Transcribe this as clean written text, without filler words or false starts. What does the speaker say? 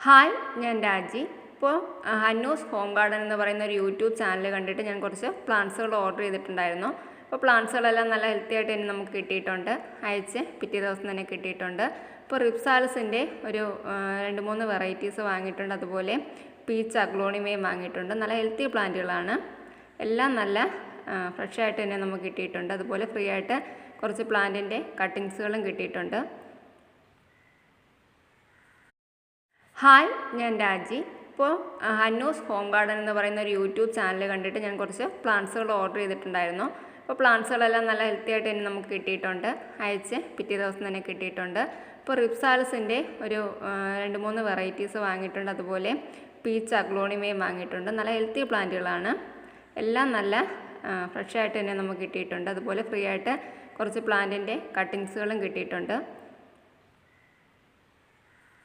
Hi, ഞാൻ രാജി. ഇപ്പോൾ ഹന്നൂസ് ഹോം ഗാർഡൻ എന്ന് പറയുന്ന ഒരു യൂട്യൂബ് ചാനൽ കണ്ടിട്ട് ഞാൻ കുറച്ച് പ്ലാന്റ്സുകൾ ഓർഡർ ചെയ്തിട്ടുണ്ടായിരുന്നു. അപ്പോൾ പ്ലാന്റ്സുകളെല്ലാം നല്ല ഹെൽത്തി ആയിട്ട് തന്നെ നമുക്ക് കിട്ടിയിട്ടുണ്ട്. അയച്ച് പിറ്റേ ദിവസം തന്നെ കിട്ടിയിട്ടുണ്ട്. ഇപ്പോൾ റിപ്സാൽസിൻ്റെ ഒരു 2-3 വെറൈറ്റീസ് വാങ്ങിയിട്ടുണ്ട്. അതുപോലെ പീച്ച് അഗ്ലോണിമയും വാങ്ങിയിട്ടുണ്ട്. നല്ല ഹെൽത്തി പ്ലാന്റുകളാണ്. എല്ലാം നല്ല ഫ്രഷ് ആയിട്ട് തന്നെ നമുക്ക് കിട്ടിയിട്ടുണ്ട്. അതുപോലെ ഫ്രീ ആയിട്ട് കുറച്ച് പ്ലാന്റിൻ്റെ കട്ടിങ്സുകളും കിട്ടിയിട്ടുണ്ട്. ഹായ്, ഞാൻ രാജി. ഇപ്പോൾ ഹന്നൂസ് ഹോം ഗാർഡൻ എന്ന് പറയുന്ന ഒരു യൂട്യൂബ് ചാനൽ കണ്ടിട്ട് ഞാൻ കുറച്ച് പ്ലാന്റ്സുകൾ ഓർഡർ ചെയ്തിട്ടുണ്ടായിരുന്നു. അപ്പോൾ പ്ലാന്റ്സുകളെല്ലാം നല്ല ഹെൽത്തി ആയിട്ട് തന്നെ നമുക്ക് കിട്ടിയിട്ടുണ്ട്. അയച്ച് പിറ്റേ ദിവസം തന്നെ കിട്ടിയിട്ടുണ്ട്. ഇപ്പോൾ റിപ്സാൽസിൻ്റെ ഒരു 2-3 വെറൈറ്റീസ് വാങ്ങിയിട്ടുണ്ട്. അതുപോലെ പീച്ച് അഗ്ലോണിമയും വാങ്ങിയിട്ടുണ്ട്. നല്ല ഹെൽത്തി പ്ലാന്റുകളാണ്. എല്ലാം നല്ല ഫ്രഷ് ആയിട്ട് തന്നെ നമുക്ക് കിട്ടിയിട്ടുണ്ട്. അതുപോലെ ഫ്രീ ആയിട്ട് കുറച്ച് പ്ലാന്റിൻ്റെ കട്ടിങ്സുകളും കിട്ടിയിട്ടുണ്ട്.